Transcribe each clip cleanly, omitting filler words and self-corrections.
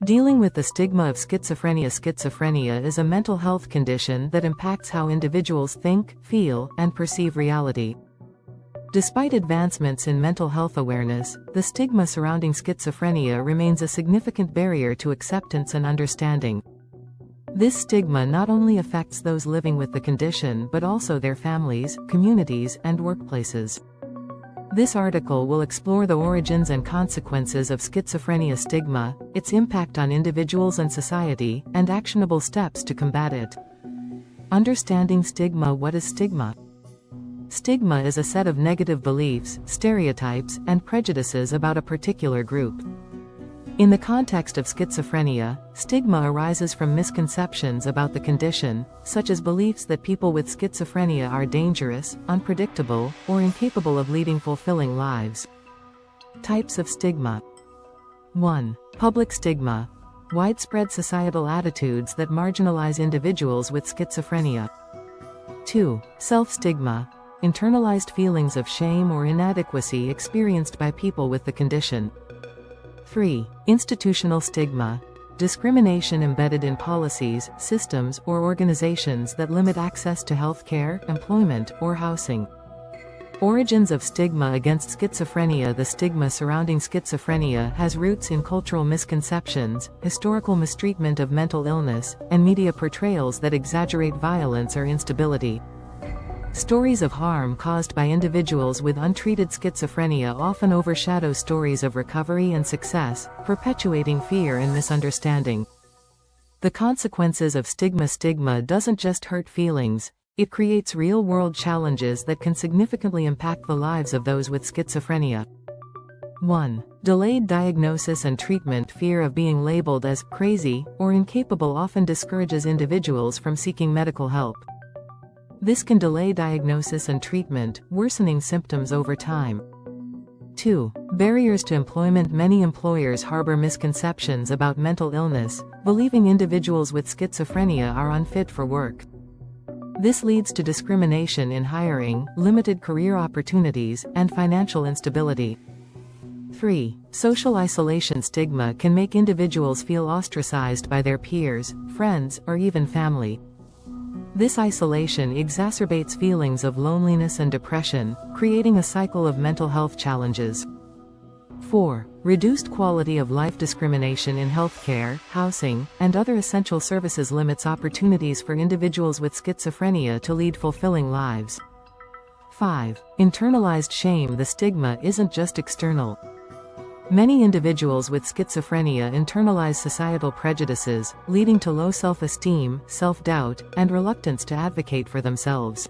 Dealing with the stigma of schizophrenia. Schizophrenia is a mental health condition that impacts how individuals think, feel, and perceive reality. Despite advancements in mental health awareness, the stigma surrounding schizophrenia remains a significant barrier to acceptance and understanding. This stigma not only affects those living with the condition but also their families, communities, and workplaces. This article will explore the origins and consequences of schizophrenia stigma, its impact on individuals and society, and actionable steps to combat it. Understanding stigma. What is stigma? Stigma is a set of negative beliefs, stereotypes, and prejudices about a particular group. In the context of schizophrenia, stigma arises from misconceptions about the condition, such as beliefs that people with schizophrenia are dangerous, unpredictable, or incapable of leading fulfilling lives. Types of stigma. 1. Public stigma. Widespread societal attitudes that marginalize individuals with schizophrenia. 2. Self-stigma. Internalized feelings of shame or inadequacy experienced by people with the condition. 3. Institutional stigma. Discrimination embedded in policies, systems, or organizations that limit access to health care, employment, or housing. Origins of stigma against schizophrenia. The stigma surrounding schizophrenia has roots in cultural misconceptions, historical mistreatment of mental illness, and media portrayals that exaggerate violence or instability. Stories of harm caused by individuals with untreated schizophrenia often overshadow stories of recovery and success, perpetuating fear and misunderstanding. The consequences of stigma. Stigma doesn't just hurt feelings, it creates real-world challenges that can significantly impact the lives of those with schizophrenia. 1. Delayed diagnosis and treatment. Fear of being labeled as crazy or incapable often discourages individuals from seeking medical help. This can delay diagnosis and treatment, worsening symptoms over time. 2. Barriers to employment. Many employers harbor misconceptions about mental illness, believing individuals with schizophrenia are unfit for work. This leads to discrimination in hiring, limited career opportunities, and financial instability. 3. Social isolation. Stigma can make individuals feel ostracized by their peers, friends, or even family. This isolation exacerbates feelings of loneliness and depression, creating a cycle of mental health challenges. 4. Reduced quality of life. Discrimination in healthcare, housing, and other essential services limits opportunities for individuals with schizophrenia to lead fulfilling lives. 5. Internalized shame. The stigma isn't just external. Many individuals with schizophrenia internalize societal prejudices, leading to low self-esteem, self-doubt, and reluctance to advocate for themselves.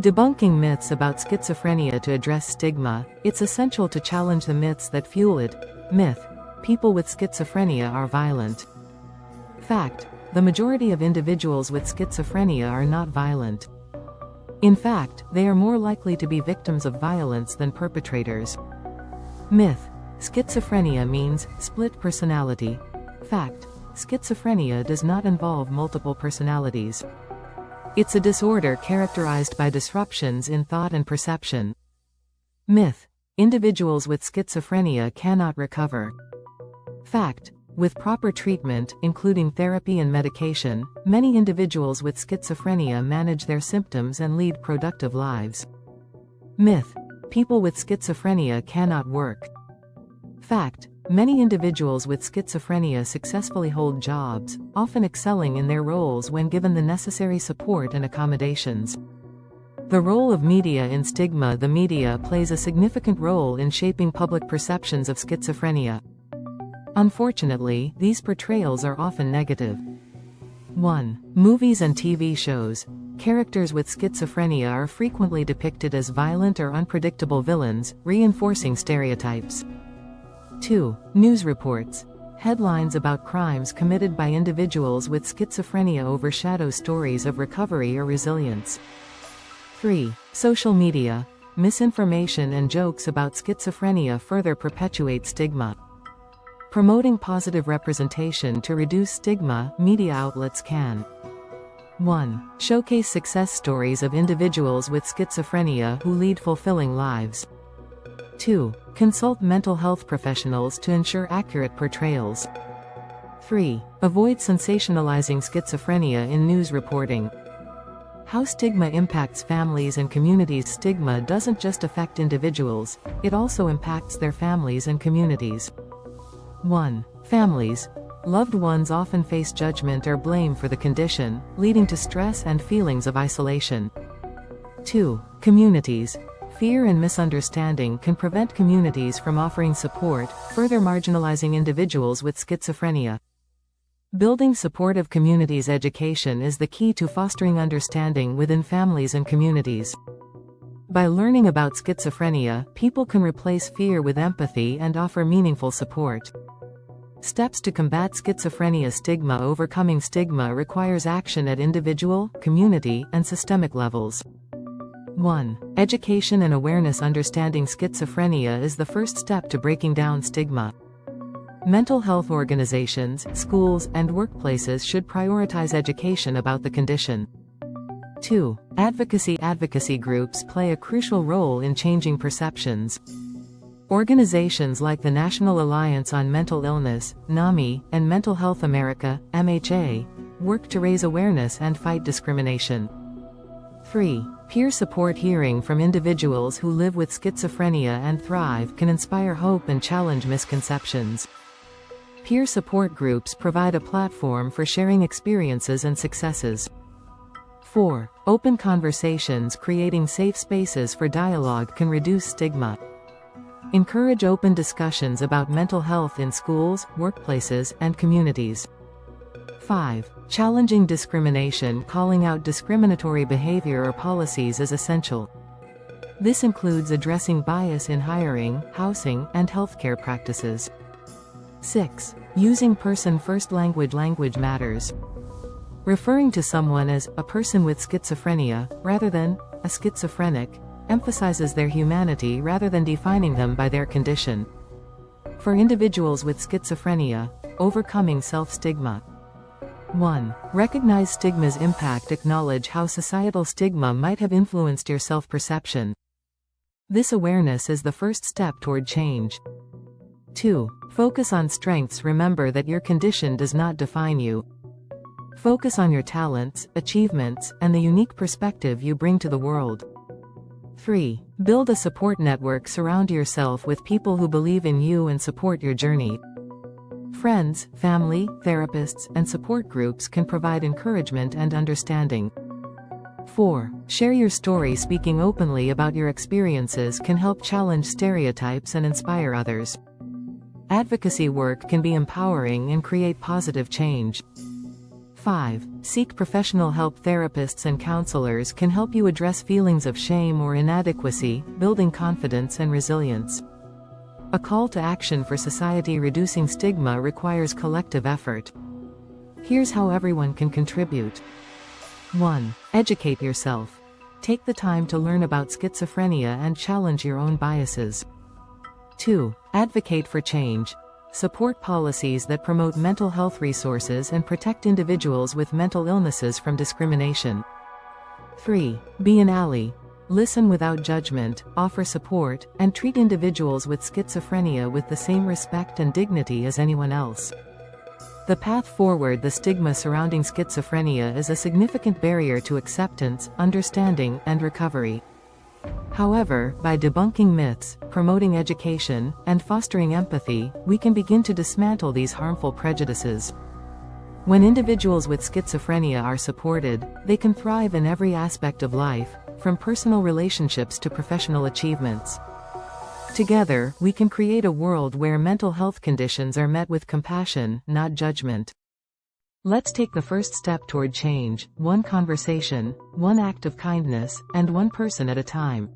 Debunking myths about schizophrenia. To address stigma, it's essential to challenge the myths that fuel it. Myth: people with schizophrenia are violent. Fact: the majority of individuals with schizophrenia are not violent. In fact, they are more likely to be victims of violence than perpetrators. Myth: schizophrenia means split personality. Fact: schizophrenia does not involve multiple personalities. It's a disorder characterized by disruptions in thought and perception. Myth: individuals with schizophrenia cannot recover. Fact: with proper treatment, including therapy and medication, many individuals with schizophrenia manage their symptoms and lead productive lives. Myth: people with schizophrenia cannot work. Fact: many individuals with schizophrenia successfully hold jobs, often excelling in their roles when given the necessary support and accommodations. The role of media in stigma. The media plays a significant role in shaping public perceptions of schizophrenia. Unfortunately, these portrayals are often negative. 1. Movies and TV shows. Characters with schizophrenia are frequently depicted as violent or unpredictable villains, reinforcing stereotypes. 2. News reports. Headlines about crimes committed by individuals with schizophrenia overshadow stories of recovery or resilience. 3. Social media. Misinformation and jokes about schizophrenia further perpetuate stigma. Promoting positive representation to reduce stigma. Media outlets can 1. Showcase success stories of individuals with schizophrenia who lead fulfilling lives. 2. Consult mental health professionals to ensure accurate portrayals. 3. Avoid sensationalizing schizophrenia in news reporting. How stigma impacts families and communities. Stigma doesn't just affect individuals, it also impacts their families and communities. 1. Families. Loved ones often face judgment or blame for the condition, leading to stress and feelings of isolation. 2. Communities. Fear and misunderstanding can prevent communities from offering support, further marginalizing individuals with schizophrenia. Building supportive communities. Education is the key to fostering understanding within families and communities. By learning about schizophrenia, people can replace fear with empathy and offer meaningful support. Steps to combat schizophrenia. Stigma. Overcoming stigma requires action at individual, community, and systemic levels. 1. Education and awareness. Understanding schizophrenia is the first step to breaking down stigma. Mental health organizations, schools, and workplaces should prioritize education about the condition. 2. Advocacy. Advocacy groups play a crucial role in changing perceptions. Organizations like the National Alliance on Mental Illness, NAMI, and Mental Health America, MHA, work to raise awareness and fight discrimination. 3. Peer support. Hearing from individuals who live with schizophrenia and thrive can inspire hope and challenge misconceptions. Peer support groups provide a platform for sharing experiences and successes. 4. Open conversations. Creating safe spaces for dialogue can reduce stigma. Encourage open discussions about mental health in schools, workplaces, and communities. 5. Challenging discrimination. Calling out discriminatory behavior or policies is essential. This includes addressing bias in hiring, housing, and healthcare practices. 6. Using person-first language. Language matters. Referring to someone as a person with schizophrenia, rather than a schizophrenic, emphasizes their humanity rather than defining them by their condition. For individuals with schizophrenia, overcoming self-stigma. 1. Recognize stigma's impact. Acknowledge how societal stigma might have influenced your self-perception. This awareness is the first step toward change. 2. Focus on strengths. Remember that your condition does not define you. Focus on your talents, achievements, and the unique perspective you bring to the world. 3. Build a support network. Surround yourself with people who believe in you and support your journey. Friends, family, therapists, and support groups can provide encouragement and understanding. 4. Share your story. Speaking openly about your experiences can help challenge stereotypes and inspire others. Advocacy work can be empowering and create positive change. 5. Seek professional help. Therapists and counselors can help you address feelings of shame or inadequacy, building confidence and resilience. A call to action for society. Reducing stigma requires collective effort. Here's how everyone can contribute. 1. Educate yourself. Take the time to learn about schizophrenia and challenge your own biases. 2. Advocate for change. Support policies that promote mental health resources and protect individuals with mental illnesses from discrimination. 3. Be an ally. Listen without judgment, offer support, and treat individuals with schizophrenia with the same respect and dignity as anyone else. The path forward. The stigma surrounding schizophrenia is a significant barrier to acceptance, understanding, and recovery. However, by debunking myths, promoting education, and fostering empathy, we can begin to dismantle these harmful prejudices. When individuals with schizophrenia are supported, they can thrive in every aspect of life, from personal relationships to professional achievements. Together, we can create a world where mental health conditions are met with compassion, not judgment. Let's take the first step toward change, one conversation, one act of kindness, and one person at a time.